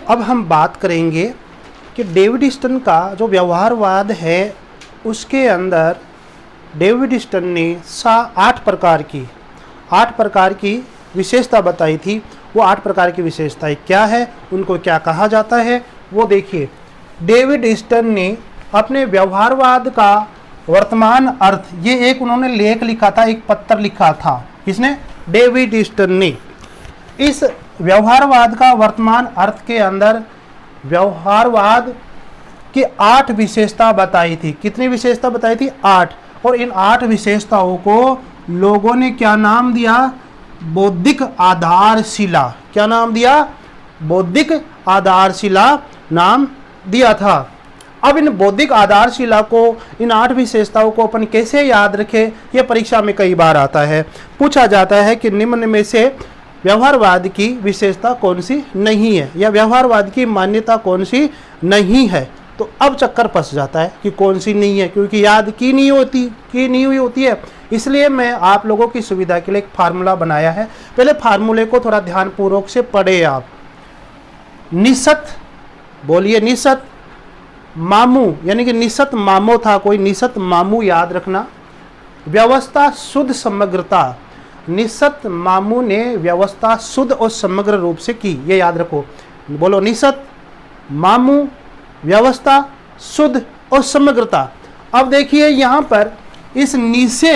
अब हम बात करेंगे कि डेविड स्टन का जो व्यवहारवाद है उसके अंदर डेविड स्टन ने 8 प्रकार की विशेषता बताई थी। वो 8 प्रकार की विशेषताएं क्या है, उनको क्या कहा जाता है, वो देखिए। डेविड स्टन ने अपने व्यवहारवाद का वर्तमान अर्थ, ये एक उन्होंने लेख लिखा था, एक पत्र लिखा था। किसने? डेविड स्टन ने। इस व्यवहारवाद का वर्तमान अर्थ के अंदर व्यवहारवाद की 8 विशेषता बताई थी। कितनी विशेषता बताई थी? 8। और इन 8 विशेषताओं को लोगों ने क्या नाम दिया? बौद्धिक आधारशिला। क्या नाम दिया? बौद्धिक आधारशिला नाम दिया था। अब इन बौद्धिक आधारशिला को, इन 8 विशेषताओं को अपन कैसे याद रखें, यह परीक्षा में कई बार आता है। पूछा जाता है कि निम्न में से व्यवहारवाद की विशेषता कौन सी नहीं है, या व्यवहारवाद की मान्यता कौन सी नहीं है। तो अब चक्कर फंस जाता है कि कौन सी नहीं है, क्योंकि याद की नहीं हुई होती है। इसलिए मैं आप लोगों की सुविधा के लिए एक फार्मूला बनाया है। पहले फार्मूले को थोड़ा ध्यानपूर्वक से पढ़े आप। निसत, बोलिए निसत मामू, यानी कि निसत मामो था कोई, निसत मामू याद रखना। व्यवस्था शुद्ध समग्रता, निसत मामू ने व्यवस्था शुद्ध और समग्र रूप से की, ये याद रखो। बोलो, निसत मामू व्यवस्था शुद्ध और समग्रता। अब देखिए यहाँ पर इस नी से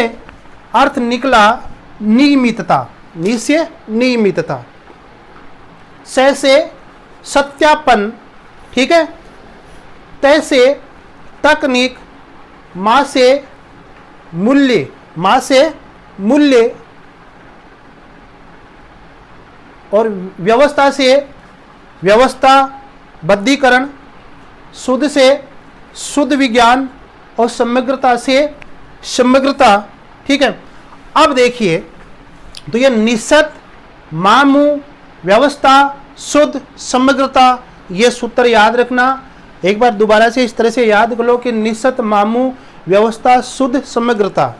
अर्थ निकला नियमितता, नी से नियमितता, से सत्यापन, ठीक है, तय से तकनीक, माँ से मूल्य, और व्यवस्था से व्यवस्थाबद्धीकरण, शुद्ध से शुद्ध विज्ञान, और समग्रता से समग्रता, ठीक है। अब देखिए, तो ये निसत मामू व्यवस्था शुद्ध समग्रता, ये सूत्र याद रखना। एक बार दोबारा से इस तरह से याद कर लो कि निसत मामू व्यवस्था शुद्ध समग्रता।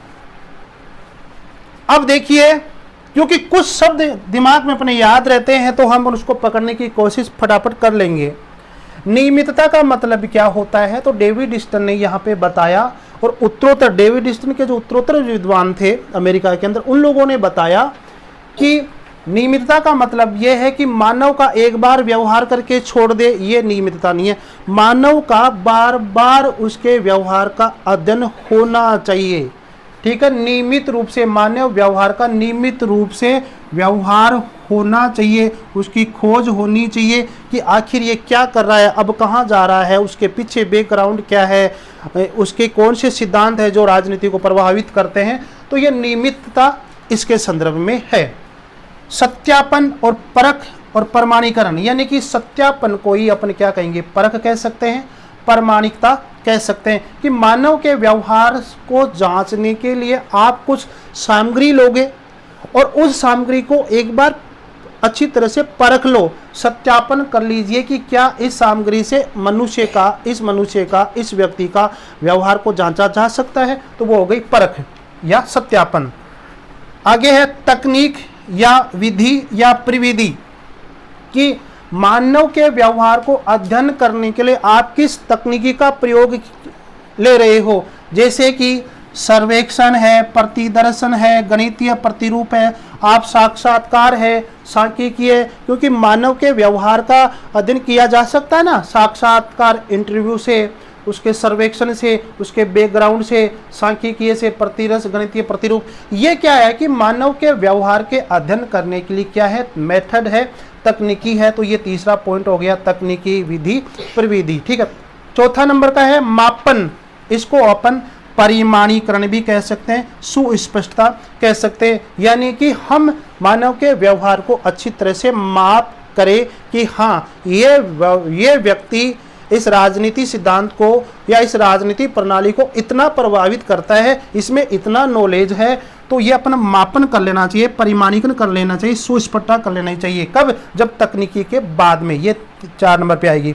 अब देखिए, क्योंकि कुछ शब्द दिमाग में अपने याद रहते हैं तो हम उसको पकड़ने की कोशिश फटाफट कर लेंगे। नियमितता का मतलब क्या होता है, तो डेविड स्टन ने यहाँ पे बताया, और उत्तरोत्तर डेविड स्टन के जो उत्तरोत्तर विद्वान थे अमेरिका के अंदर, उन लोगों ने बताया कि नियमितता का मतलब यह है कि मानव का एक बार व्यवहार करके छोड़ दे, ये नियमितता नहीं है। मानव का बार बार उसके व्यवहार का अध्ययन होना चाहिए, ठीक है। नियमित रूप से मानव व्यवहार का नियमित रूप से व्यवहार होना चाहिए, उसकी खोज होनी चाहिए कि आखिर ये क्या कर रहा है, अब कहाँ जा रहा है, उसके पीछे बैकग्राउंड क्या है, उसके कौन से सिद्धांत है जो राजनीति को प्रभावित करते हैं। तो ये नियमितता इसके संदर्भ में है। सत्यापन और परख और प्रमाणीकरण, यानी कि सत्यापन को ही अपन क्या कहेंगे, परख कह सकते हैं, प्रमाणिकता कह सकते हैं, कि मानव के व्यवहार को जांचने के लिए आप कुछ सामग्री लोगे और उस सामग्री को एक बार अच्छी तरह से परख लो, सत्यापन कर लीजिए कि क्या इस सामग्री से इस व्यक्ति का व्यवहार को जांचा जा सकता है। तो वो हो गई परख या सत्यापन। आगे है तकनीक या विधि या प्रविधि, कि मानव के व्यवहार को अध्ययन करने के लिए आप किस तकनीकी का प्रयोग ले रहे हो, जैसे कि सर्वेक्षण है, प्रतिदर्शन है, गणितीय प्रतिरूप है, आप साक्षात्कार है, सांख्यिकी है, क्योंकि मानव के व्यवहार का अध्ययन किया जा सकता है ना, साक्षात्कार इंटरव्यू से, उसके सर्वेक्षण से, उसके बैकग्राउंड से, सांख्यिकीय से, प्रतिरस, गणितीय प्रतिरूप। ये क्या है कि मानव के व्यवहार के अध्ययन करने के लिए क्या है, मेथड है, तकनीकी है। तो ये तीसरा पॉइंट हो गया, तकनीकी, विधि, प्रविधि, ठीक है। चौथा नंबर का है मापन, इसको अपन परिमाणीकरण भी कह सकते हैं, सुस्पष्टता कह सकते हैं, यानी कि हम मानव के व्यवहार को अच्छी तरह से माप करें कि हाँ ये व्यक्ति इस राजनीति सिद्धांत को या इस राजनीति प्रणाली को इतना प्रभावित करता है, इसमें इतना नॉलेज है, तो ये अपना मापन कर लेना चाहिए, परिमाणीकरण कर लेना चाहिए, सुस्पष्टता कर लेना चाहिए। कब? जब तकनीकी के बाद में। ये 4 नंबर पे आएगी।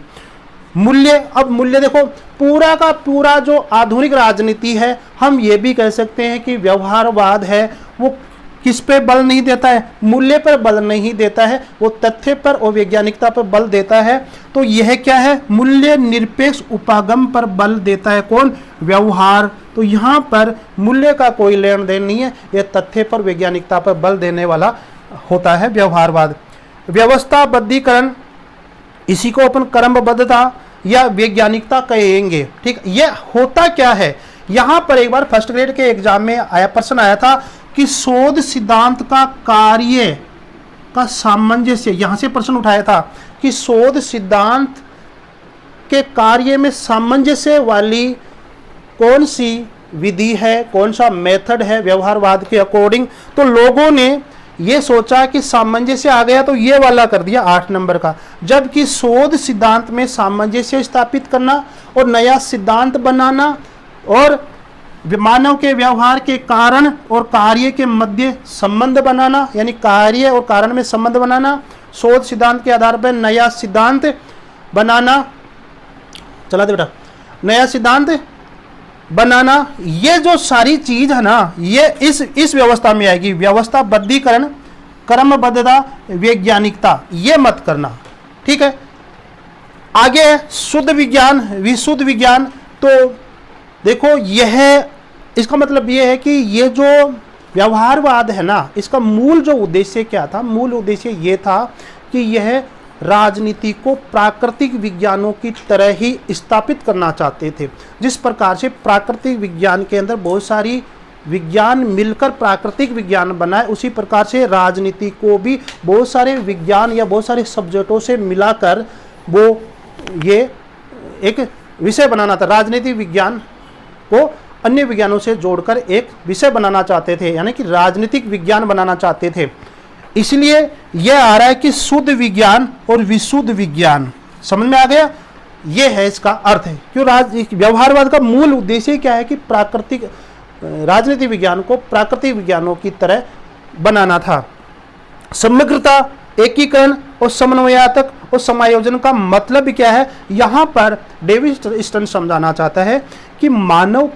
मूल्य, अब मूल्य देखो, पूरा का पूरा जो आधुनिक राजनीति है, हम ये भी कह सकते हैं कि व्यवहारवाद है, वो किस पे बल नहीं देता है? मूल्य पर बल नहीं देता है, वो तथ्य पर और वैज्ञानिकता पर बल देता है। तो यह क्या है? मूल्य निरपेक्ष उपागम पर बल देता है। कौन? व्यवहार। तो यहाँ पर मूल्य का कोई लेन देन नहीं है, यह तथ्य पर वैज्ञानिकता पर बल देने वाला होता है व्यवहारवाद। व्यवस्थाबद्धीकरण, इसी को अपन क्रमबद्धता या वैज्ञानिकता कहेंगे। ठीक, यह होता क्या है? यहाँ पर एक बार फर्स्ट ग्रेड के एग्जाम में प्रश्न आया था कि शोध सिद्धांत का कार्य का सामंजस्य, यहां से प्रश्न उठाया था कि शोध सिद्धांत के कार्य में सामंजस्य वाली कौन सी विधि है, कौन सा मेथड है व्यवहारवाद के अकॉर्डिंग। तो लोगों ने ये सोचा कि सामंजस्य आ गया तो ये वाला कर दिया 8 नंबर का, जबकि शोध सिद्धांत में सामंजस्य स्थापित करना और नया सिद्धांत बनाना और मानव के व्यवहार के कारण और कार्य के मध्य संबंध बनाना, यानी कार्य और कारण में संबंध बनाना, शोध सिद्धांत के आधार पर नया सिद्धांत बनाना, चला दे बेटा, नया सिद्धांत बनाना, ये जो सारी चीज है ना, ये इस व्यवस्था में आएगी। व्यवस्थाबद्धीकरण, क्रमबद्धता, वैज्ञानिकता, ये मत करना। ठीक है, आगे शुद्ध विज्ञान, विशुद्ध विज्ञान। तो देखो, यह इसका मतलब यह है कि ये जो व्यवहारवाद है ना, इसका मूल जो उद्देश्य क्या था? मूल उद्देश्य ये था कि यह राजनीति को प्राकृतिक विज्ञानों की तरह ही स्थापित करना चाहते थे। जिस प्रकार से प्राकृतिक विज्ञान के अंदर बहुत सारी विज्ञान मिलकर प्राकृतिक विज्ञान बनाए, उसी प्रकार से राजनीति को भी बहुत सारे विज्ञान या बहुत सारे सब्जेक्टों से मिलाकर वो ये एक विषय बनाना था। राजनीतिक विज्ञान को अन्य विज्ञानों से जोड़कर एक विषय बनाना चाहते थे, यानी कि राजनीतिक विज्ञान बनाना चाहते थे। इसलिए यह आ रहा है कि शुद्ध विज्ञान और विशुद्ध विज्ञान। समझ में आ गया? यह है इसका अर्थ है। क्यों? व्यवहारवाद का मूल उद्देश्य क्या है कि प्राकृतिक राजनीतिक विज्ञान को प्राकृतिक विज्ञानों की तरह बनाना था। समग्रता, एकीकरण और समन्वयात्मक और समायोजन का मतलब क्या है? यहाँ पर डेविड स्टर्न समझाना चाहता है कि मानव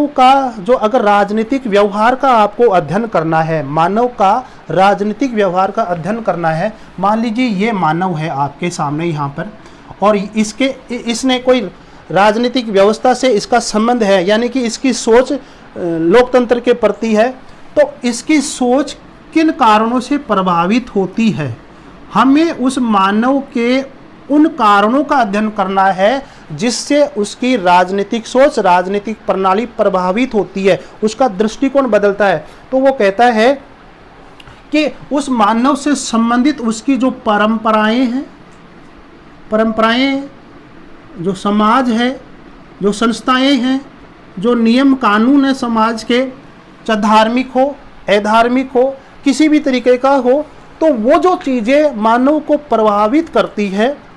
का जो अगर राजनीतिक व्यवहार का आपको अध्ययन करना है, मानव का राजनीतिक व्यवहार का अध्ययन करना है, मान लीजिए ये मानव है आपके सामने यहाँ पर, और इसने कोई राजनीतिक व्यवस्था से इसका संबंध है, यानी कि इसकी सोच लोकतंत्र के प्रति है, तो इसकी सोच किन कारणों से प्रभावित होती है, हमें उस मानव के उन कारणों का अध्ययन करना है जिससे उसकी राजनीतिक सोच, राजनीतिक प्रणाली प्रभावित होती है, उसका दृष्टिकोण बदलता है। तो वो कहता है कि उस मानव से संबंधित उसकी जो परंपराएं, जो समाज है, जो संस्थाएं हैं, जो नियम कानून है समाज के, चाहे धार्मिक हो, अधार्मिक हो, किसी भी तरीके का हो, तो वो जो चीज़ें मानव को प्रभावित करती है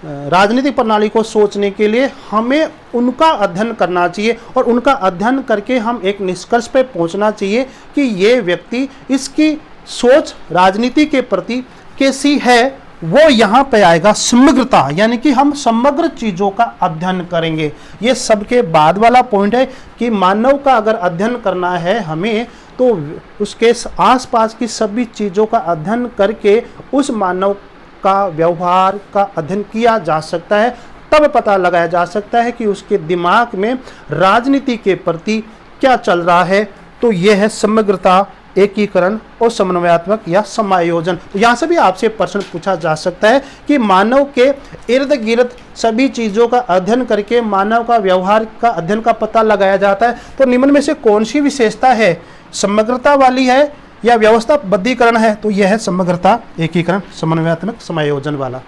राजनीतिक प्रणाली को सोचने के लिए, हमें उनका अध्ययन करना चाहिए और उनका अध्ययन करके हम एक निष्कर्ष पे पहुंचना चाहिए कि ये व्यक्ति, इसकी सोच राजनीति के प्रति कैसी है। वो यहाँ पे आएगा समग्रता, यानी कि हम समग्र चीज़ों का अध्ययन करेंगे। ये सबके बाद वाला पॉइंट है कि मानव का अगर अध्ययन करना है हमें, तो उसके आसपास की सभी चीज़ों का अध्ययन करके उस मानव का व्यवहार का अध्ययन किया जा सकता है। तब पता लगाया जा सकता है कि उसके दिमाग में राजनीति के प्रति क्या चल रहा है। तो यह है समग्रता, एकीकरण और समन्वयात्मक या समायोजन। तो यहाँ से भी आपसे प्रश्न पूछा जा सकता है कि मानव के इर्द गिर्द सभी चीज़ों का अध्ययन करके मानव का व्यवहार का अध्ययन का पता लगाया जाता है, तो निम्न में से कौन सी विशेषता है, समग्रता वाली है या व्यवस्थाबद्धीकरण है? तो यह है समग्रता, एकीकरण, समन्वयात्मक, समायोजन वाला।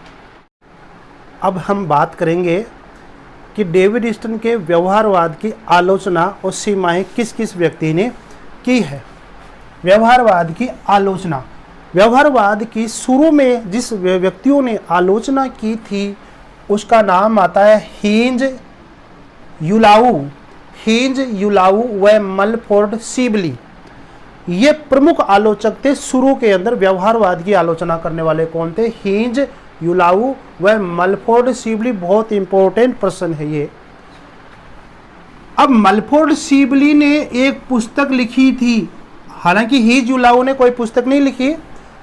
अब हम बात करेंगे कि डेविड स्टर्न के व्यवहारवाद की आलोचना और सीमाएं किस किस व्यक्ति ने की है। व्यवहारवाद की आलोचना, व्यवहारवाद की शुरू में जिस व्यक्तियों ने आलोचना की थी उसका नाम आता है हींज यूलाऊ व मलफोर्ड सीबली। ये प्रमुख आलोचक थे शुरू के अंदर। व्यवहारवाद की आलोचना करने वाले कौन थे? हींज यूलाऊ व मलफोर्ड सीबली। बहुत इंपॉर्टेंट प्रश्न है ये। अब मलफोर्ड सीबली ने एक पुस्तक लिखी थी हालांकि हीज युलाऊ ने कोई पुस्तक नहीं लिखी,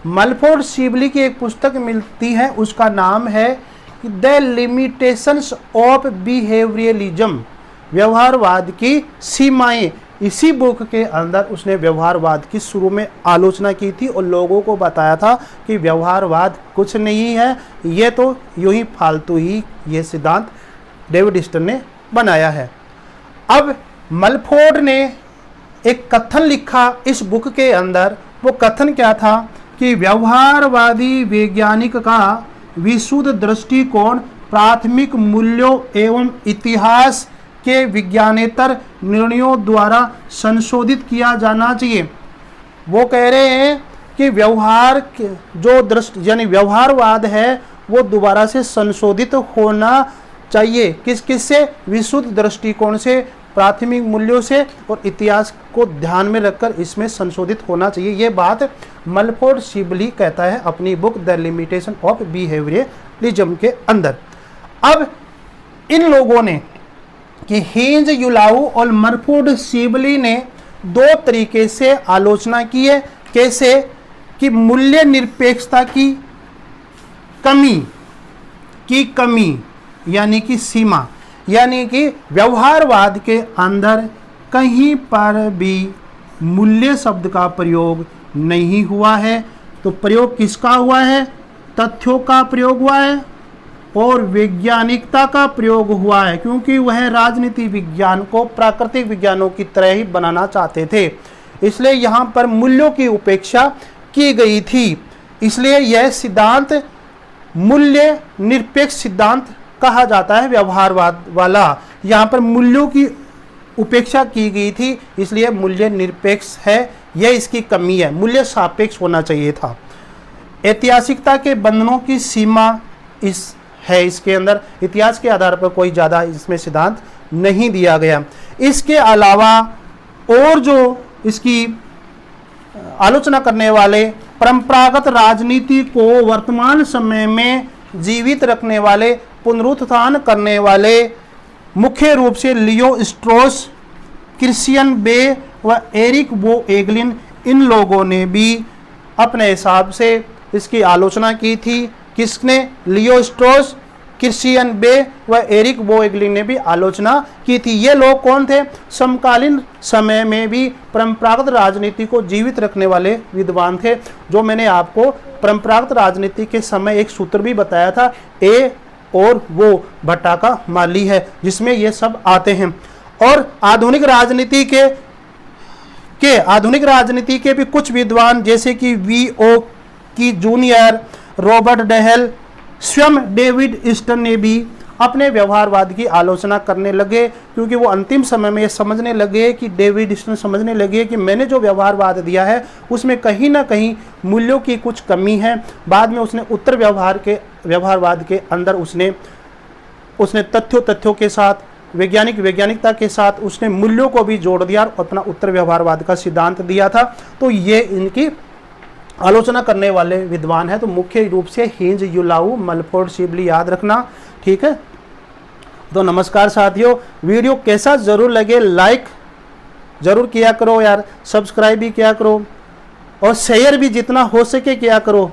मलफोर्ड सिबली की एक पुस्तक मिलती है, उसका नाम है द लिमिटेशंस ऑफ बिहेवियरलिज्म, व्यवहारवाद की सीमाएं। इसी बुक के अंदर उसने व्यवहारवाद की शुरू में आलोचना की थी और लोगों को बताया था कि व्यवहारवाद कुछ नहीं है, ये तो यूं ही फालतू ही ये सिद्धांत डेविड ईस्टन ने बनाया है। अब मलफोर्ड ने एक कथन लिखा इस बुक के अंदर, वो कथन क्या था कि व्यवहारवादी वैज्ञानिक का विशुद्ध दृष्टिकोण प्राथमिक मूल्यों एवं इतिहास के विज्ञानेतर निर्णयों द्वारा संशोधित किया जाना चाहिए। वो कह रहे हैं कि व्यवहार जो दृष्टि यानी व्यवहारवाद है वो दोबारा से संशोधित होना चाहिए। किस किस से? विशुद्ध दृष्टिकोण से, प्राथमिक मूल्यों से और इतिहास को ध्यान में रखकर इसमें संशोधित होना चाहिए। ये बात मलफोर्ड सिबली कहता है अपनी book the limitation of behaviourism के अंदर। अब इन लोगों ने कि हीज युलाऊ और मलफोर्ड सिबली ने दो तरीके से आलोचना की है। कैसे? कि मूल्य निरपेक्षता की कमी यानी कि सीमा, यानी कि व्यवहारवाद के अंदर कहीं पर भी मूल्य शब्द का प्रयोग नहीं हुआ है। तो प्रयोग किसका हुआ है? तथ्यों का प्रयोग हुआ है और वैज्ञानिकता का प्रयोग हुआ है, क्योंकि वह राजनीति विज्ञान को प्राकृतिक विज्ञानों की तरह ही बनाना चाहते थे, इसलिए यहाँ पर मूल्यों की उपेक्षा की गई थी। इसलिए यह सिद्धांत मूल्य निरपेक्ष सिद्धांत कहा जाता है, व्यवहारवाद वाला। यहाँ पर मूल्यों की उपेक्षा की गई थी, इसलिए मूल्य निरपेक्ष है, यह इसकी कमी है, मूल्य सापेक्ष होना चाहिए था। ऐतिहासिकता के बंधनों की सीमा इसके अंदर इतिहास के आधार पर कोई ज़्यादा इसमें सिद्धांत नहीं दिया गया। इसके अलावा और जो इसकी आलोचना करने वाले परंपरागत राजनीति को वर्तमान समय में जीवित रखने वाले, पुनरुत्थान करने वाले मुख्य रूप से लियो स्ट्रॉस, क्रिश्चियन बे व एरिक वो एगलिन, इन लोगों ने भी अपने हिसाब से इसकी आलोचना की थी। किसने? लियो स्ट्रॉस, क्रिश्चियन बे व एरिक वो एगलिन ने भी आलोचना की थी। ये लोग कौन थे? समकालीन समय में भी परंपरागत राजनीति को जीवित रखने वाले विद्वान थे। जो मैंने आपको परंपरागत राजनीति के समय एक सूत्र भी बताया था, ए और वो भट्टा का माली है, जिसमें ये सब आते हैं। और आधुनिक राजनीति के भी कुछ विद्वान जैसे कि वी.ओ. की जूनियर, रॉबर्ट डहेल, स्वयं डेविड ईस्टन ने भी अपने व्यवहारवाद की आलोचना करने लगे, क्योंकि वो अंतिम समय में ये समझने लगे कि डेविड ईस्टन समझने लगे कि मैंने जो व्यवहारवाद दिया है उसमें कहीं ना कहीं मूल्यों की कुछ कमी है। बाद में उसने उत्तर व्यवहारवाद के अंदर उसने तथ्यों के साथ, वैज्ञानिकता के साथ उसने मूल्यों को भी जोड़ दिया और अपना उत्तर व्यवहारवाद का सिद्धांत दिया था। तो ये इनकी आलोचना करने वाले विद्वान है। तो मुख्य रूप से हीज युलाऊ, मलफोर्ड सिबली याद रखना, ठीक है। तो नमस्कार साथियों, वीडियो कैसा जरूर लगे लाइक जरूर किया करो यार, सब्सक्राइब भी किया करो और शेयर भी जितना हो सके किया करो।